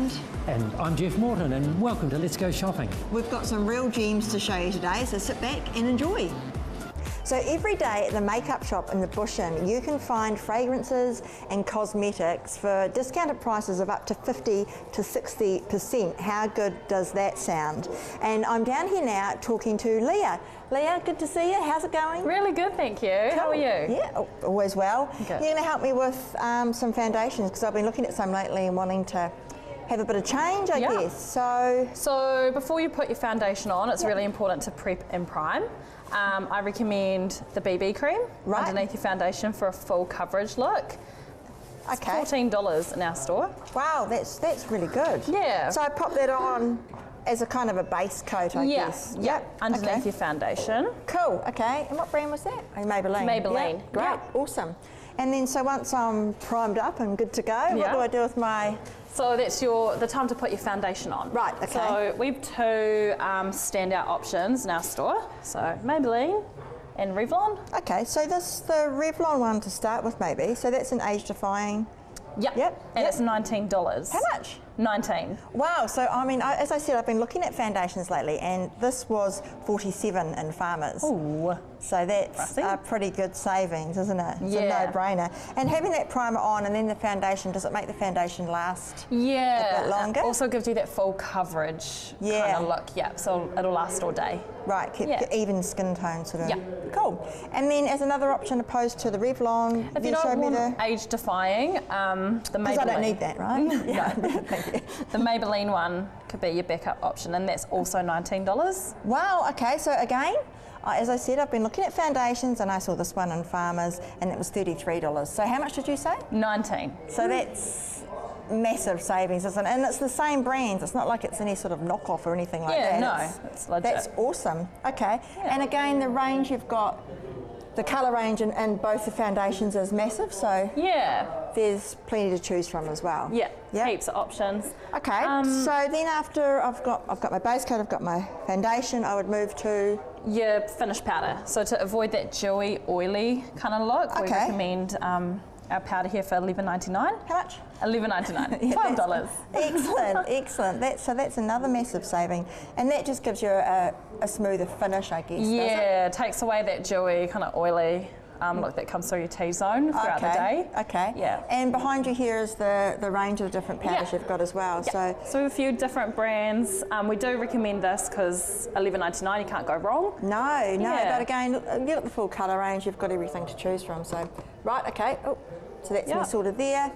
Rand. And I'm Jeff Morton, and welcome to Let's Go Shopping. We've got some real gems to show you today, so sit back and enjoy. So every day at the makeup shop in the Bush Inn, you can find fragrances and cosmetics for discounted prices of up to 50 to 60%. How good does that sound? And I'm down here now talking to Leah. Leah, good to see you. How's it going? Really good, thank you. Cool. How are you? Yeah, always well. Good. You're going to help me with some foundations because I've been looking at some lately and wanting to have a bit of change, I guess. So before you put your foundation on, it's really important to prep and prime. I recommend the BB cream underneath your foundation for a full coverage look. It's $14 in our store. Wow, that's really good. Yeah. So I pop that on as a kind of a base coat, I guess. Yep. Underneath your foundation. Cool. Okay. And what brand was that? Oh, Maybelline. Maybelline. Yep. Great. Yep. Awesome. And then so once I'm primed up and good to go, what do I do with my? So that's the time to put your foundation on. Right, okay. So we've two standout options in our store. So Maybelline and Revlon. Okay, so this the Revlon one to start with maybe. So that's an age-defying. Yep. And it's $19. How much? 19. Wow, so I mean, as I said, I've been looking at foundations lately and this was 47 in Farmers. Ooh. So that's a pretty good savings, isn't it? It's a no-brainer. And having that primer on and then the foundation, does it make the foundation last a bit longer? It also gives you that full coverage kind of look, so it'll last all day. Right, keep even skin tone sort of. Yeah. Cool. And then as another option opposed to the Revlon, if you don't want age-defying, the Maybelline. Because I don't need that, right? The Maybelline one could be your backup option, and that's also $19. Wow, okay, so again, as I said, I've been looking at foundations and I saw this one in Farmers and it was $33. So how much did you say? 19. So that's massive savings, isn't it? And it's the same brands. It's not like it's any sort of knockoff or anything like that. No, it's legit. That's awesome. Okay. Yeah. And again, the range you've got, the colour range and both the foundations is massive, so there's plenty to choose from as well. Yeah, heaps of options. Okay, so then after I've got my base coat, I've got my foundation, I would move to your finished powder. So to avoid that dewy, oily kind of look, we recommend our powder here for $11.99. How much? $11.99. $12. Excellent. So that's another massive saving, and that just gives you a smoother finish, I guess. Yeah, it takes away that dewy, kind of oily look that comes through your T-zone throughout the day. Okay. Yeah. And behind you here is the range of different powders you've got as well. Yeah. So we have a few different brands. We do recommend this because $11.99, you can't go wrong. No. But again, you've got the full colour range. You've got everything to choose from. So right, okay. Oh, so that's me sorted there.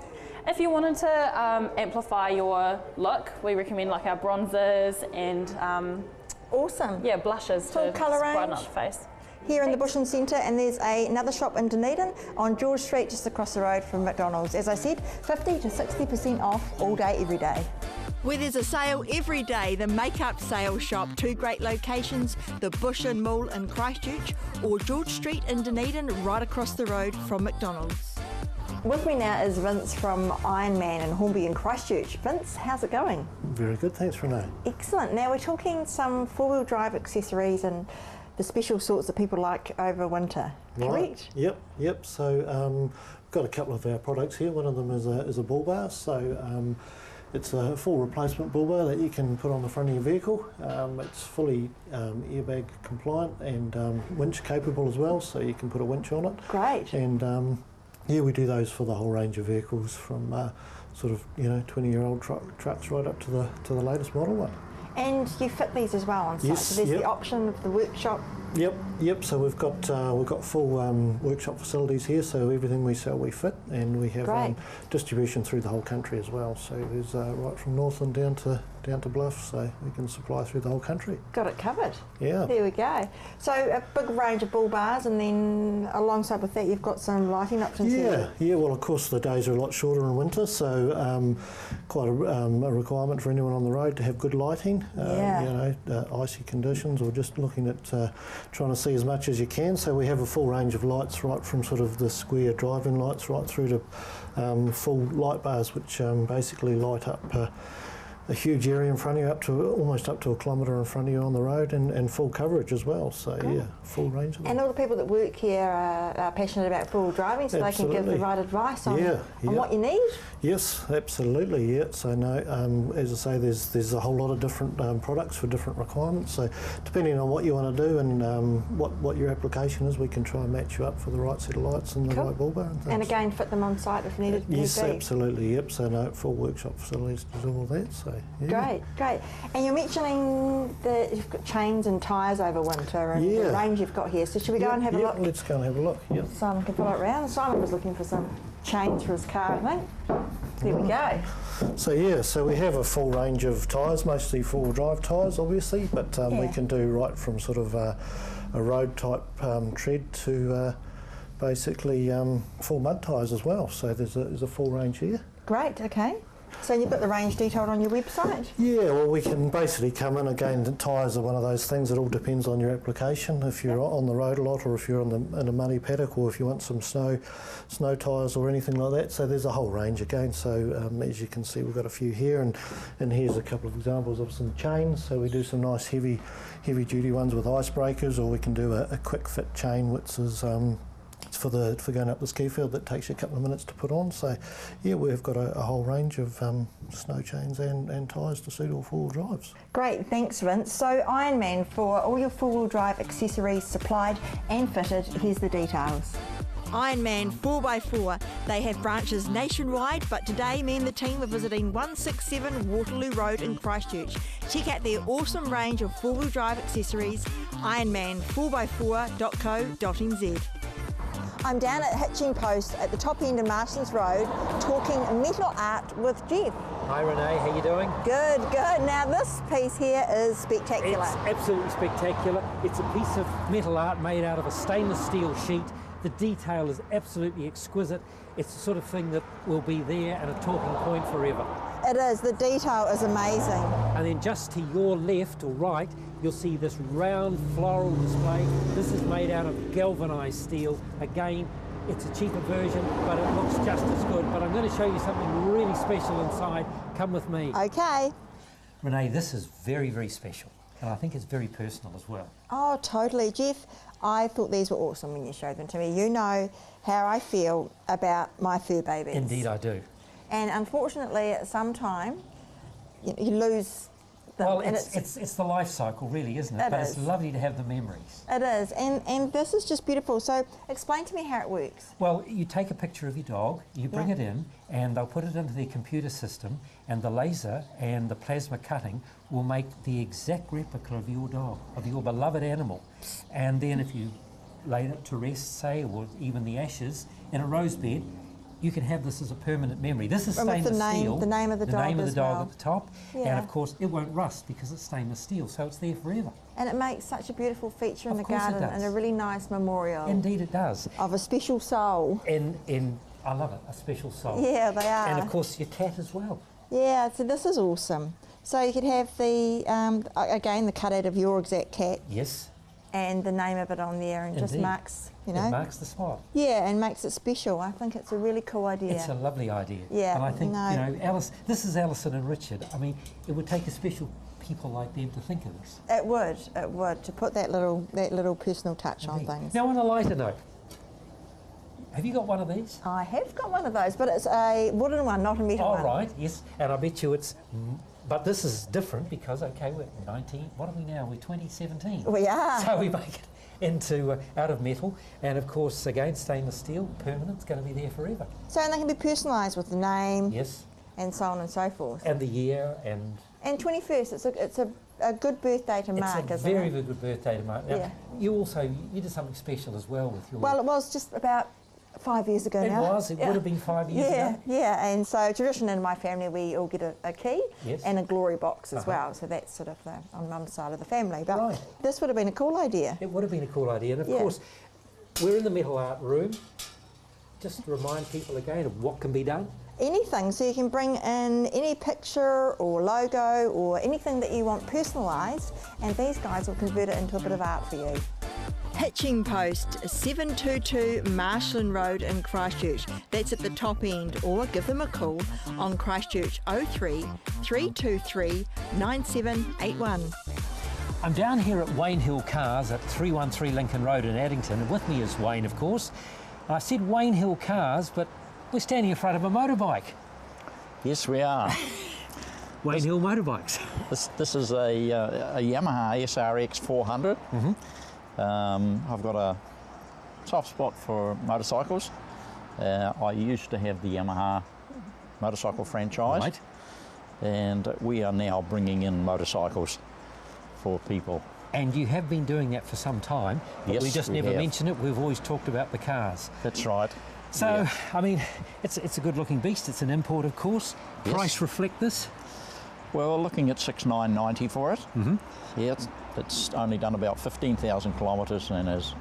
If you wanted to amplify your look, we recommend like our bronzers and awesome. Yeah, blushes full to colour brighten range. up the face. Here in the Bush Inn Centre, and there's another shop in Dunedin on George Street, just across the road from McDonald's. As I said, 50 to 60% off all day, every day. Where there's a sale every day, the Makeup Sale Shop, two great locations, the Bush Inn Mall in Christchurch or George Street in Dunedin, right across the road from McDonald's. With me now is Vince from Ironman in Hornby in Christchurch. Vince, how's it going? Very good, thanks Renee. Excellent. Now we're talking some four-wheel drive accessories and the special sorts that people like over winter, correct? Yep. So we've got a couple of our products here. One of them is a bull bar. So it's a full replacement bull bar that you can put on the front of your vehicle. It's fully airbag compliant and winch capable as well, so you can put a winch on it. Great. And we do those for the whole range of vehicles, from sort of 20-year-old trucks right up to the latest model one. And you fit these as well on site. Yes, so there's the option of the workshop. Yep. So we've got full workshop facilities here. So everything we sell, we fit, and we have distribution through the whole country as well. So there's right from Northland down to Bluff, so we can supply through the whole country. Got it covered. Yeah. There we go. So a big range of bull bars, and then alongside with that, you've got some lighting options here. Yeah. Well, of course, the days are a lot shorter in winter, so quite a requirement for anyone on the road to have good lighting. Icy conditions, or just looking at trying to see as much as you can. So we have a full range of lights, right from sort of the square driving lights right through to full light bars, which basically light up a huge area in front of you, almost up to a kilometre in front of you on the road, and full coverage as well. So yeah, full range of it. And all the people that work here are passionate about full driving, so Absolutely. they can give the right advice on what you need. Yes, absolutely. Yeah. So no, as I say, there's a whole lot of different products for different requirements. So depending on what you want to do and what your application is, we can try and match you up for the right set of lights and the right bull bar and things. And again, fit them on site if needed. Yes, need be. Absolutely. Yep. So no, full workshop facilities to do all that. So yeah. Great. And you're mentioning that you've got chains and tyres over winter and the range you've got here. So should we go and have a look? Let's go and have a look. Yep. Simon can follow it around. Simon was looking for some chains for his car, I think. There we go. So we have a full range of tyres, mostly four-wheel drive tyres, obviously, but we can do right from sort of a road type tread to basically full mud tyres as well. So there's a full range here. Great. Okay. So you've got the range detailed on your website? Yeah, well, we can basically come in. Again, the tyres are one of those things that all depends on your application. If you're on the road a lot, or if you're in a muddy paddock, or if you want some snow tyres or anything like that. So there's a whole range again. So as you can see, we've got a few here, and here's a couple of examples of some chains. So we do some nice heavy duty ones with icebreakers, or we can do a quick fit chain, which is it's for going up the ski field, that takes you a couple of minutes to put on. So yeah, we've got a whole range of snow chains and tyres to suit all four-wheel drives. Great, thanks Vince. So Ironman, for all your four-wheel drive accessories supplied and fitted, here's the details. Ironman 4x4. They have branches nationwide, but today me and the team are visiting 167 Waterloo Road in Christchurch. Check out their awesome range of four-wheel drive accessories, ironman4x4.co.nz. I'm down at Hitching Post at the top end of Marston's Road talking metal art with Jeff. Hi Renee, how you doing? Good. Now this piece here is spectacular. It's absolutely spectacular. It's a piece of metal art made out of a stainless steel sheet. The detail is absolutely exquisite. It's the sort of thing that will be there and a talking point forever. It is, the detail is amazing. And then just to your left or right, you'll see this round floral display. This is made out of galvanized steel. Again, it's a cheaper version, but it looks just as good. But I'm going to show you something really special inside. Come with me. Okay. Renee, this is very, very special. And I think it's very personal as well. Oh, totally. Jeff, I thought these were awesome when you showed them to me. You know how I feel about my fur babies. Indeed I do. And unfortunately, at some time, you lose them. Well, it's the life cycle, really, isn't it? But it's lovely to have the memories. It is, and this is just beautiful. So explain to me how it works. Well, you take a picture of your dog, you bring it in, and they'll put it into their computer system, and the laser and the plasma cutting will make the exact replica of your dog, of your beloved animal. And then if you laid it to rest, say, or even the ashes in a rose bed, you can have this as a permanent memory. This is stainless steel. The name of the dog as well. At the top, and of course it won't rust because it's stainless steel, so it's there forever. And it makes such a beautiful feature in the garden and a really nice memorial. Indeed it does. Of a special soul. And I love it, a special soul. Yeah, they are. And of course your cat as well. Yeah, so this is awesome. So you could have the, again, the cutout of your exact cat. Yes. And the name of it on there, and just marks, It marks the spot. Yeah, and makes it special. I think it's a really cool idea. It's a lovely idea. Yeah. And I think, Alice, this is Alison and Richard. I mean, it would take a special people like them to think of this. It would, to put that little personal touch on things. Now, on a lighter note, have you got one of these? I have got one of those, but it's a wooden one, not a metal one. Oh, right, yes. And I bet you it's... But this is different because, okay, we're 19... What are we now? We're 2017. We are. So we make it into out of metal, and of course, again, stainless steel, permanent. It's going to be there forever. So and they can be personalised with the name. Yes. And so on and so forth. And the year and... And 21st, it's a good birthday to mark, isn't it? It's a very, very good birthday to mark. Now, you did something special as well with your... Well, it was just about 5 years ago now. It would have been 5 years ago. Yeah, and so tradition in my family, we all get a key and a glory box as well, so that's sort of on mum's side of the family. But this would have been a cool idea. It would have been a cool idea, and of course, we're in the metal art room. Just to remind people again of what can be done. Anything, so you can bring in any picture or logo or anything that you want personalised, and these guys will convert it into a bit of art for you. Hitching Post, 722 Marshland Road in Christchurch. That's at the top end, or give them a call on Christchurch 03 323 9781. I'm down here at Wayne Hill Cars at 313 Lincoln Road in Addington, and with me is Wayne, of course. I said Wayne Hill Cars, but we're standing in front of a motorbike. Yes, we are. Wayne Hill Motorbikes. This is a Yamaha SRX 400. I've got a soft spot for motorcycles. I used to have the Yamaha motorcycle franchise, Right. and we are now bringing in motorcycles for people. And you have been doing that for some time, but Yes, we just we never have. mention it. We've always talked about the cars. That's right. So, Yeah. I mean, it's a good-looking beast. It's an import, of course. Yes. Price reflect this? Well, we're looking at $6,990 for it. Yeah, it's only done about 15,000 kilometres and is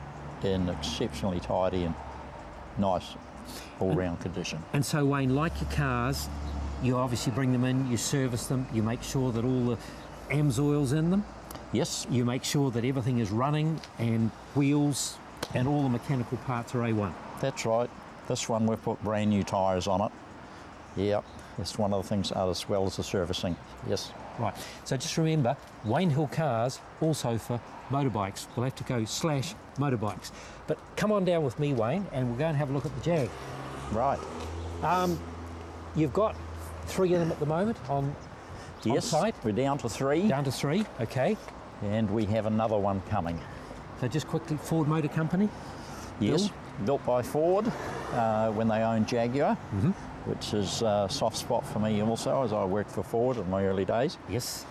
in exceptionally tidy and nice all-round condition. And so, Wayne, like your cars, you obviously bring them in, you service them, you make sure that all the AMSOIL's in them, Yes, you make sure that everything is running and wheels and all the mechanical parts are A1. that's right. This one we've put brand new tyres on it. Yeah, that's one of the things, as well as the servicing. Yes. Right, so just remember, Wayne Hill Cars also for motorbikes. We'll have to go /motorbikes. But come on down with me, Wayne, and we'll go and have a look at the Jag. Right. You've got 3 of them at the moment on Yes, site? we're down to 3, Down to 3, okay. and we have another one coming. So just quickly, Ford Motor Company. Yes, built by Ford when they owned Jaguar, which is a soft spot for me also, as I worked for Ford in my early days. Yes.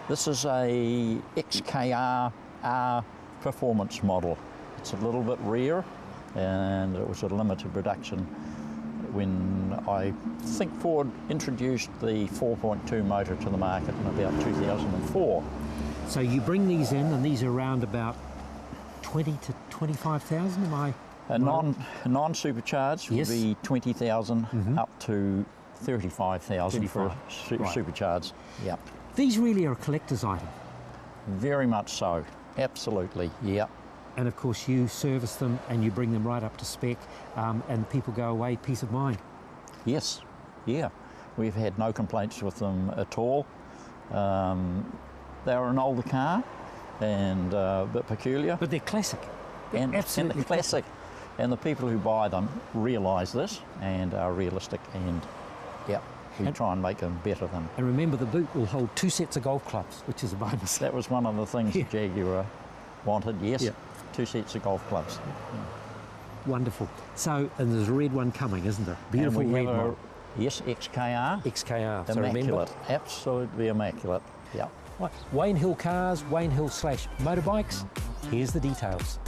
This is a XKR R performance model. It's a little bit rare, and it was a limited production when I think Ford introduced the 4.2 motor to the market in about 2004. So you bring these in, and these are around about 20 to 25,000, am I? A non-supercharged Yes. would be 20,000 up to 35,000 for 35, right. supercharged. Yeah, These really are a collector's item. very much so. Absolutely. Yeah. And of course you service them and you bring them right up to spec, and people go away peace of mind. Yes. Yeah. We've had no complaints with them at all. They're an older car and a bit peculiar. But they're classic. They're and absolutely they're classic. And the people who buy them realise this and are realistic, and yeah, we try and make them better than. And remember, the boot will hold 2 sets of golf clubs, which is a bonus. That was one of the things Yeah. Jaguar wanted, yes. Yeah. 2 sets of golf clubs. Wonderful. So, and there's a red one coming, isn't there? Beautiful And we red have a- one. Yes, XKR. XKR. So remember, Immaculate. Absolutely immaculate. Yeah. right, Wayne Hill Cars, Wayne Hill /motorbikes. Here's the details.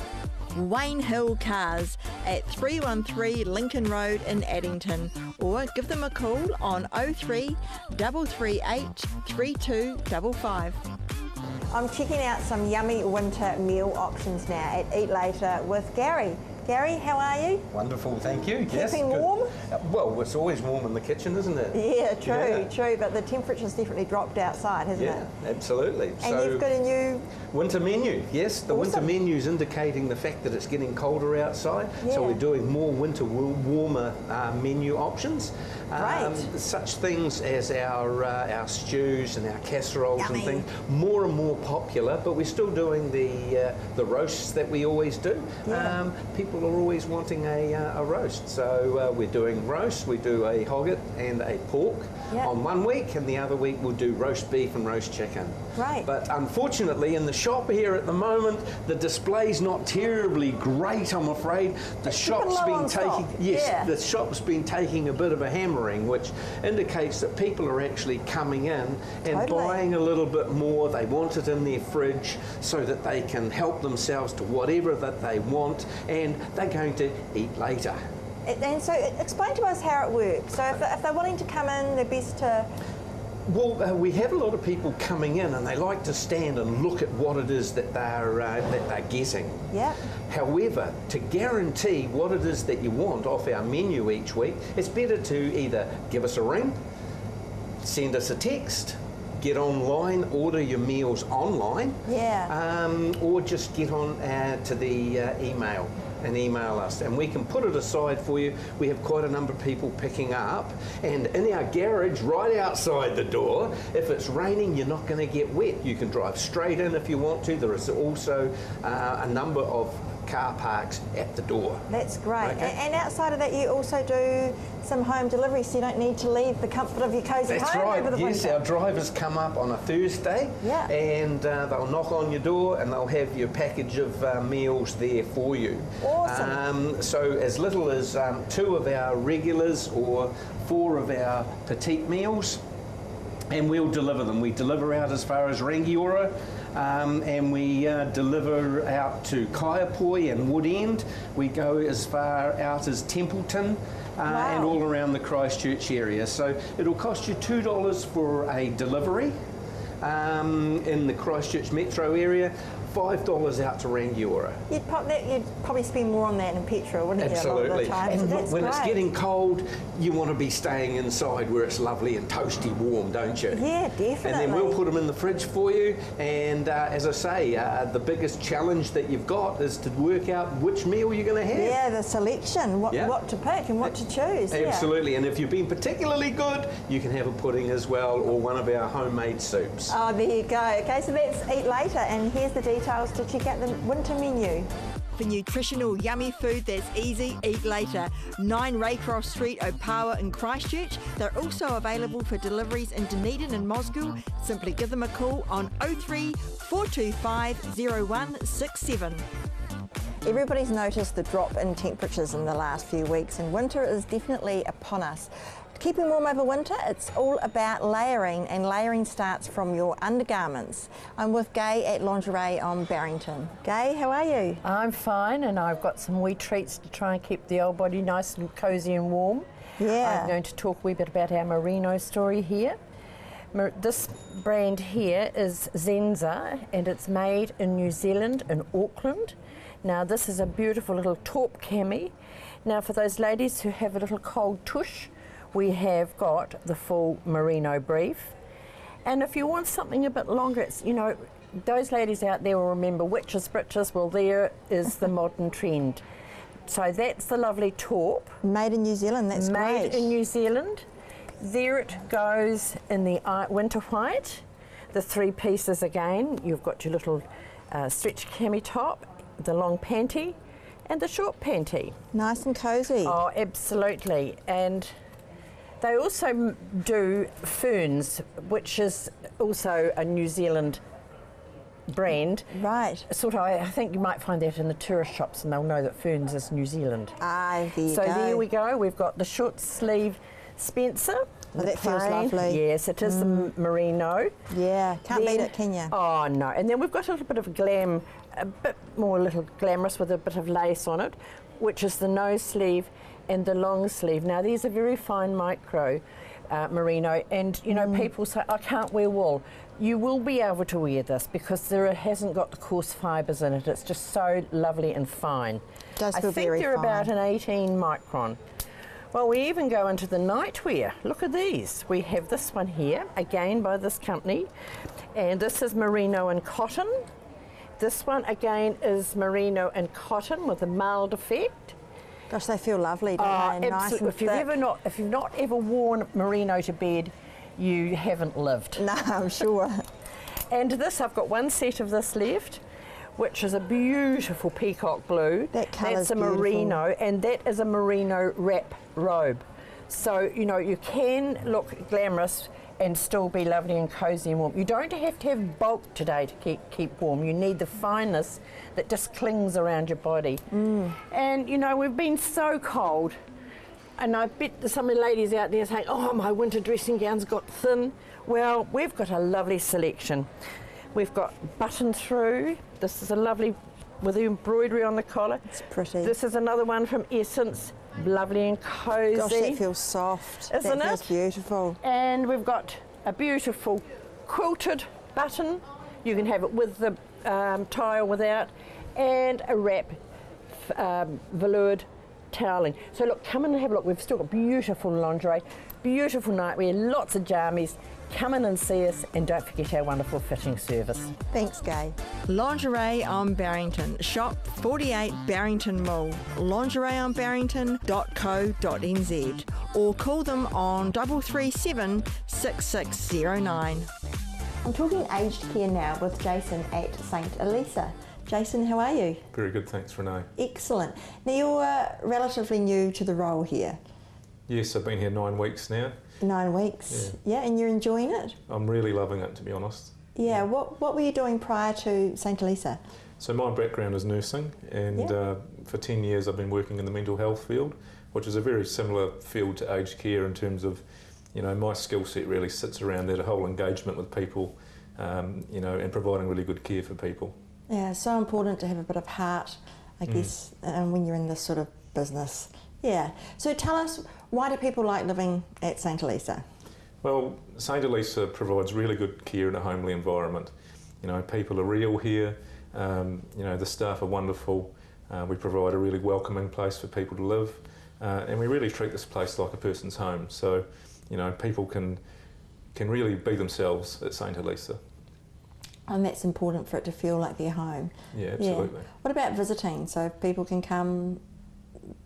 Wayne Hill Cars at 313 Lincoln Road in Addington, or give them a call on 03 338 3255. I'm checking out some yummy winter meal options now at Eat Later with Gary. Gary, how are you? Wonderful, thank you. Yes, Keeping good. warm? Well, it's always warm in the kitchen, isn't it? Yeah, true, Yeah. true, but the temperature's definitely dropped outside, hasn't Yeah, it? absolutely. And you've got a new... winter menu. Yes, the winter Awesome. menu's indicating the fact that it's getting colder outside. Yeah. So we're doing more winter warmer menu options. Great. Such things as our stews and our casseroles Yummy. and things, more and more popular. But we're still doing the roasts that we always do. Yeah. People are always wanting a roast, so we're doing roast. We do a hogget and a pork Yeah. on one week, and the other week we'll do roast beef and roast chicken. Right. But unfortunately, in the shop here at the moment, the display's not terribly great, I'm afraid. The shop's low been on stock. Yeah. the shop's been taking a bit of a hammering, which indicates that people are actually coming in and Totally. buying a little bit more. They want it in their fridge so that they can help themselves to whatever that they want, and they're going to eat later. And so explain to us how it works. So if they're wanting to come in, they're best to... Well, we have a lot of people coming in and they like to stand and look at what it is that they're getting. Yeah. However, to guarantee what it is that you want off our menu each week, it's better to either give us a ring, send us a text, get online, order your meals online, or just get on to the email and email us, and we can put it aside for you. We have quite a number of people picking up, and in our garage right outside the door, if it's raining, you're not going to get wet. You can drive straight in if you want to. There is also a number of car parks at the door. That's great. Okay. And outside of that, you also do some home delivery, so you don't need to leave the comfort of your cosy home over the winter. Yes, our drivers come up on a Thursday, and they'll knock on your door and they'll have your package of meals there for you. Awesome. So as little as 2 of our regulars or 4 of our petite meals, and we'll deliver them. We deliver out as far as Rangiora, and we deliver out to Kaiapoi and Woodend. We go as far out as Templeton and all around the Christchurch area. So it'll cost you $2 for a delivery in the Christchurch metro area. $5 out to Rangiora. You'd probably spend more on that in petrol, wouldn't you? Absolutely. A lot of the time. And So when that's it's great. getting cold, you want to be staying inside where it's lovely and toasty warm, don't you? Yeah, definitely. And then we'll put them in the fridge for you. And as I say, the biggest challenge that you've got is to work out which meal you're going to have. Yeah, the selection, what to pick and what to choose. Absolutely. And if you've been particularly good, you can have a pudding as well, or one of our homemade soups. Oh, there you go. Okay, so let's eat later, and here's the details to check out the winter menu. For nutritional, yummy food that's easy, eat later. 9 Raycross Street, Opawa in Christchurch. They're also available for deliveries in Dunedin and Mosgiel. Simply give them a call on 03 425 0167. Everybody's noticed the drop in temperatures in the last few weeks, and winter is definitely upon us. Keeping warm over winter, it's all about layering, and layering starts from your undergarments. I'm with Gay at Lingerie on Barrington. Gay, how are you? I'm fine, and I've got some wee treats to try and keep the old body nice and cosy and warm. Yeah. I'm going to talk a wee bit about our merino story here. This brand here is Zenza, and it's made in New Zealand, in Auckland. Now this is a beautiful little taupe cami. Now for those ladies who have a little cold tush, we have got the full merino brief. And if you want something a bit longer, it's, you know, those ladies out there will remember witches breeches. Well, there is the modern trend. So that's the lovely taupe. Made in New Zealand, that's great. Made in New Zealand. There it goes in the winter white. The 3 pieces again. You've got your little stretch cami top, the long panty, and the short panty. Nice and cosy. Oh, absolutely. And they also do ferns, which is also a New Zealand brand. Right. Sort of, I think you might find that in the tourist shops, and they'll know that ferns is New Zealand. Ah, there you so go. there we go. We've got the short sleeve Spencer. Oh, that feels plain. lovely. Yes, it is the merino. Yeah, can't beat it, can you? Oh no, and then we've got a little bit of glam, a bit more little glamorous with a bit of lace on it, which is the nose sleeve and the long sleeve. Now these are very fine micro merino, and you know people say I can't wear wool. You will be able to wear this because it hasn't got the coarse fibres in it. It's just so lovely and fine. Does feel I think very they're fine. about an 18 micron. Well, we even go into the nightwear. Look at these. We have this one here, again by this company, and this is merino and cotton. This one again is merino and cotton with a mild effect. Gosh, they feel lovely, don't they? Nice and if you've not ever worn merino to bed, you haven't lived. No, I'm sure. And this, I've got one set of this left, which is a beautiful peacock blue. That colour's That's a merino, and that is a merino wrap robe. So, you know, you can look glamorous and still be lovely and cosy and warm. You don't have to have bulk today to keep warm. You need the fineness that just clings around your body. And, you know, we've been so cold, and I bet some of the ladies out there saying, oh, my winter dressing gowns got thin. Well, we've got a lovely selection. We've got button through. This is a lovely, with the embroidery on the collar. It's pretty. This is another one from Essence, lovely and cosy. Gosh, that feels soft. Isn't that feels it? beautiful. And we've got a beautiful quilted button. You can have it with the tie or without, and a wrap veloured toweling. So look, come in and have a look. We've still got beautiful lingerie, beautiful nightwear, lots of jammies, come in and see us, and don't forget our wonderful fitting service. Thanks, Gay. Lingerie on Barrington. Shop 48 Barrington Mall. lingerieonbarrington.co.nz or call them on 337 6609. I'm talking aged care now with Jason at St Elisa. Jason, how are you? Very good, thanks Renee. Excellent. Now you're relatively new to the role here. Yes, I've been here 9 weeks now. 9 weeks, yeah, and you're enjoying it? I'm really loving it, to be honest. Yeah, what were you doing prior to St Elisa? So my background is nursing, and for 10 years I've been working in the mental health field, which is a very similar field to aged care in terms of, you know, my skill set really sits around that whole engagement with people, you know, and providing really good care for people. Yeah, it's so important to have a bit of heart, I guess, when you're in this sort of business. Yeah. So tell us, why do people like living at St Elisa? Well, St Elisa provides really good care in a homely environment. You know, people are real here. You know, the staff are wonderful. We provide a really welcoming place for people to live, and we really treat this place like a person's home. So, you know, people can really be themselves at St Elisa. And that's important for it to feel like their home. Yeah, absolutely. Yeah. What about visiting? So people can come,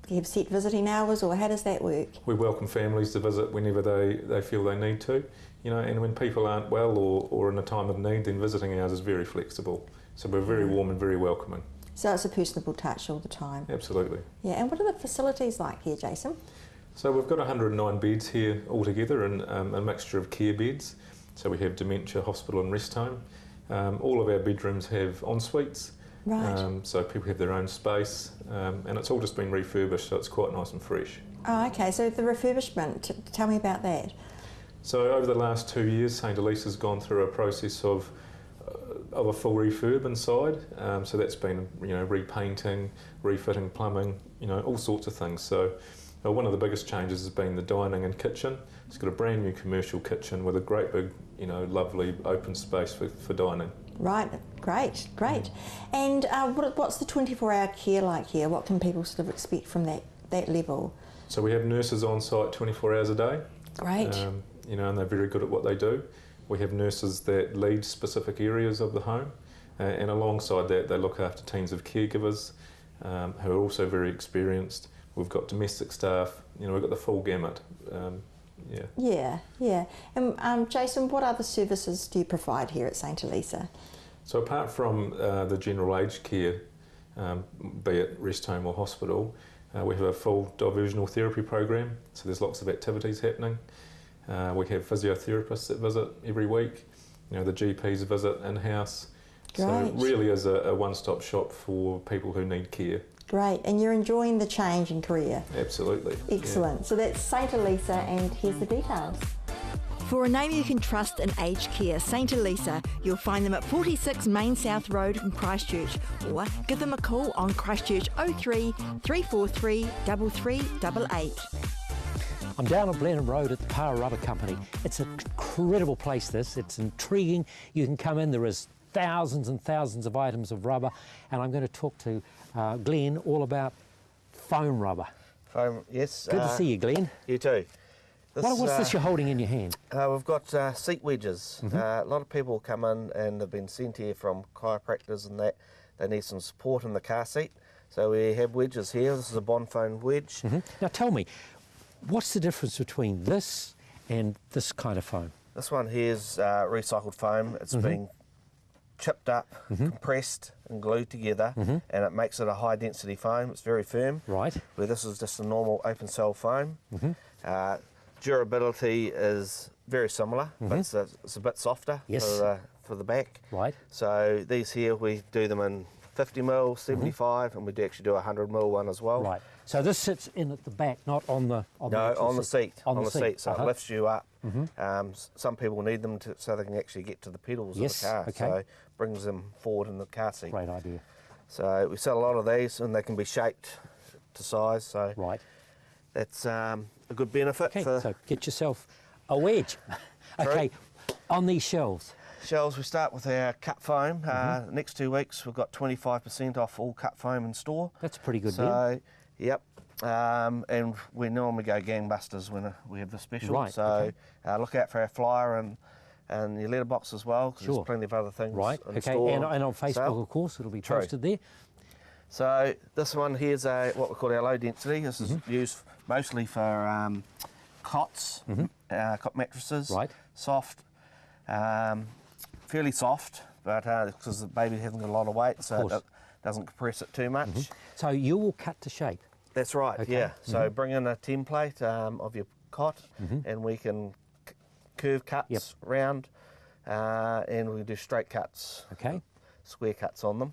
have set visiting hours, or how does that work? We welcome families to visit whenever they feel they need to, you know, and when people aren't well or in a time of need, then visiting hours is very flexible. So we're very warm and very welcoming. So it's a personable touch all the time. Absolutely. Yeah, and what are the facilities like here, Jason? So we've got 109 beds here altogether, and a mixture of care beds. So we have dementia, hospital and rest home. All of our bedrooms have en-suites. Right. So people have their own space, and it's all just been refurbished, so it's quite nice and fresh. Oh, okay. So the refurbishment, tell me about that. So over the last 2 years, St Elisa's gone through a process of a full refurb inside. So that's been, you know, repainting, refitting plumbing, you know, all sorts of things. So one of the biggest changes has been the dining and kitchen. It's got a brand new commercial kitchen with a great big, you know, lovely open space for dining. Right, great. And what's the 24-hour care like here? What can people sort of expect from that level? So we have nurses on site 24 hours a day. Great. You know, and they're very good at what they do. We have nurses that lead specific areas of the home, and alongside that they look after teams of caregivers who are also very experienced. We've got domestic staff, you know, we've got the full gamut. Yeah. And Jason, what other services do you provide here at St Elisa? So apart from the general aged care, be it rest home or hospital, we have a full diversional therapy program, so there's lots of activities happening. We have physiotherapists that visit every week, you know, the GPs visit in-house. Great. So it really is a one-stop shop for people who need care. Great, and you're enjoying the change in career? Absolutely. Excellent. Yeah. So that's St Elisa, and here's the details. For a name you can trust in aged care, St Elisa, you'll find them at 46 Main South Road in Christchurch, or give them a call on Christchurch 03 343 3388. I'm down on Blenheim Road at the Power Rubber Company. It's an incredible place, this. It's intriguing. You can come in, there is thousands and thousands of items of rubber, and I'm going to talk to Glenn all about foam rubber. Foam, yes. Good to see you, Glenn. You too. What's this you're holding in your hand? We've got seat wedges. A lot of people come in and have been sent here from chiropractors and that. They need some support in the car seat. So we have wedges here. This is a bond foam wedge. Now tell me, what's the difference between this and this kind of foam? This one here is recycled foam. It's been chipped up, compressed and glued together, and it makes it a high density foam. It's very firm. Right. Where this is just a normal open cell foam. Durability is very similar, but it's a bit softer for the back. Right. So these here, we do them in 50 mil, 75, and we do actually do a 100 mil one as well. Right. So this sits in at the back, not on the seat. On the seat. So it lifts you up. Some people need them so they can actually get to the pedals of the car. Okay. So it brings them forward in the car seat. Great idea. So we sell a lot of these, and they can be shaped to size. So right. That's a good benefit. Okay. So get yourself a wedge. Okay. On these shelves. We start with our cut foam. Next 2 weeks we've got 25% off all cut foam in store. That's a pretty good deal. So, yep. And we normally go gangbusters when we have the special. Right, so look out for our flyer and your letterbox as well, because there's plenty of other things. Right, in okay, store. and on Facebook, of course, it'll be posted there. So this one here's what we call our low density. This is used mostly for cots, cot mattresses. Right. Soft, fairly soft, but because the baby hasn't got a lot of weight, so it doesn't compress it too much. So you will cut to shape? That's right, yeah. So bring in a template of your cot, and we can curve cuts round, and we can do straight cuts, square cuts on them.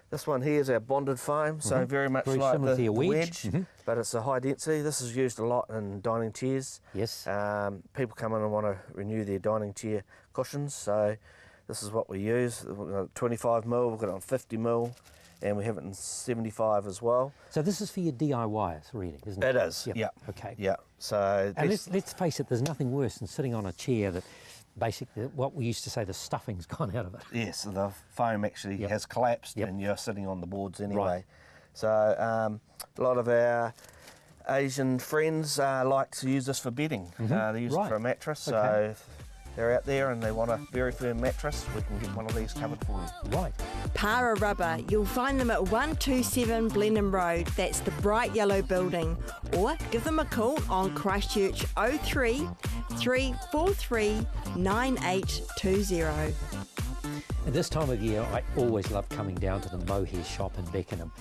This one here is our bonded foam, so very much like the wedge, but it's a high density. This is used a lot in dining chairs. Yes. People come in and want to renew their dining chair cushions, so this is what we use. We've got 25mm, we've got it on 50mm, and we have it in 75 as well. So this is for your DIYers, really, isn't it? It is, yeah. Okay. Yeah. So and let's face it, there's nothing worse than sitting on a chair that basically, what we used to say, the stuffing's gone out of it. Yes, the foam actually has collapsed and you're sitting on the boards anyway. Right. So a lot of our Asian friends like to use this for bedding. They use it for a mattress, so if they're out there and they want a very firm mattress, we can get one of these covered for you. Right. Para Rubber, you'll find them at 127 Blenheim Road, that's the bright yellow building, or give them a call on Christchurch 03 343 9820. At this time of year, I always love coming down to the mohair shop in Beckenham.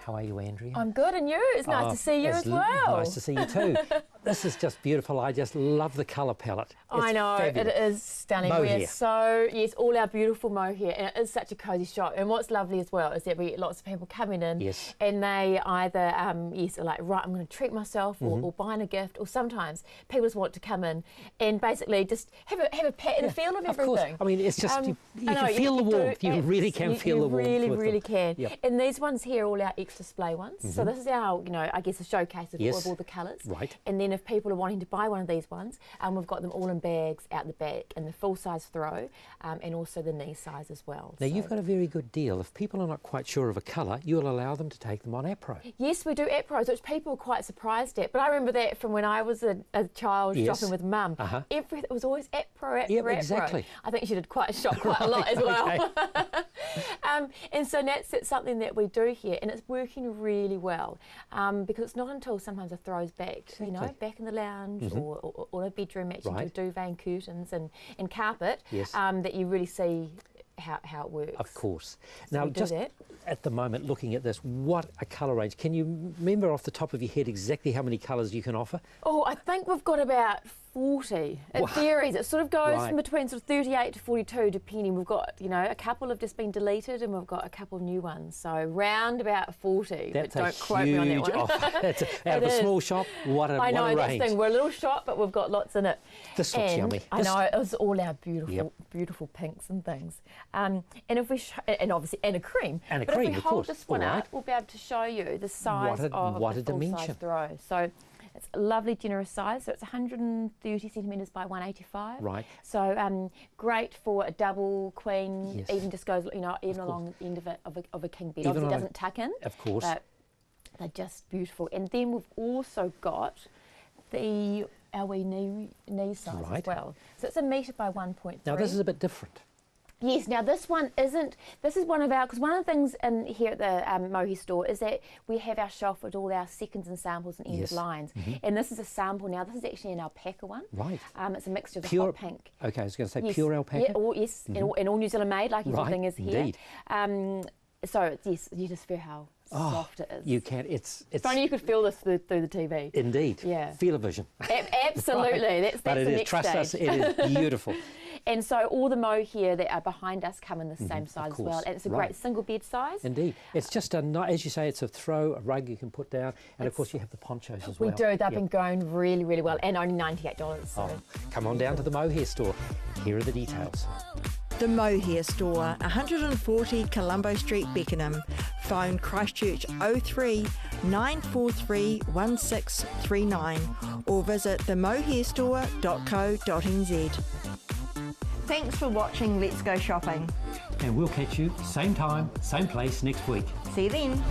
How are you, Andrea? I'm good, and you? It's nice to see you as well. Nice to see you too. This is just beautiful. I just love the colour palette. I know, fabulous. it is stunning. Mohair. We're so, yes, all our beautiful mohair, and it is such a cosy shop. And what's lovely as well is that we get lots of people coming in, and they either, are like, right, I'm going to treat myself, or buying a gift, or sometimes people just want to come in and basically just have a pat and a feel of everything. Of course. I mean, it's just, you can feel the warmth. You really can feel the warmth. You really can. Yep. And these ones here are all our extra display ones. So this is our, I guess, a showcase of all the colours. Right. And then if people are wanting to buy one of these ones, we've got them all in bags out the back, and the full size throw, and also the knee size as well. Now you've got a very good deal. If people are not quite sure of a colour, you'll allow them to take them on Appro. Yes, we do Appros, which people are quite surprised at. But I remember that from when I was a child shopping with Mum. Everything was always Appro. Exactly. I think she did shop quite a lot as well. And so that's something that we do here, and it's working really well, because it's not until sometimes a throw's back, back in the lounge or a bedroom, actually do duvet and curtains and carpet, that you really see how it works. Of course. So now, just at the moment, looking at this, what a colour range. Can you remember off the top of your head exactly how many colours you can offer? Oh, I think we've got about 40. It varies. It sort of goes from between sort of 38 to 42, depending. We've got, a couple have just been deleted, and we've got a couple of new ones. So round about 40. That's but don't quote me on that one. Offer. That's out of a small shop. What a range. I know, that's the thing. We're a little shop, but we've got lots in it. This looks yummy. I know, it's all our beautiful pinks and things. And if we and obviously a cream. And a but cream, if we hold this one up, we'll be able to show you the size of the full-size throw. So it's a lovely, generous size. So it's 130 centimetres by 185. Right. So great for a double, queen. Even just goes, even along the end of a king bed. Obviously, it doesn't tuck in. Of course. But they're just beautiful. And then we've also got our wee knee size as well. So it's 1 metre by 1.3. Now this is a bit different. Yes, now this one isn't, this is one of our, because one of the things in here at the mohair store is that we have our shelf with all our seconds and samples and end of lines. And this is a sample now, this is actually an alpaca one. Right. It's a mixture of the pure hot pink. Okay, I was going to say pure alpaca? Yeah, and all New Zealand made, like everything is here. Indeed. So, yes, you just feel how soft it is. You can, it's funny you could feel this through the TV. Indeed. Yeah. Feel-o-vision. Absolutely. That's but the next trust stage. us, it is beautiful. And so all the mohair that are behind us come in the same size as well. And it's a great single bed size. Indeed. It's just as you say, it's a throw, a rug you can put down, and of course you have the ponchos as well. We do. They've been going really, really well, and only $98. So. Come on down to the mohair store. Here are the details. The Mohair Store, 140 Colombo Street, Beckenham. Phone Christchurch 03 943 1639 or visit themohairstore.co.nz. Thanks for watching Let's Go Shopping. And we'll catch you same time, same place next week. See you then.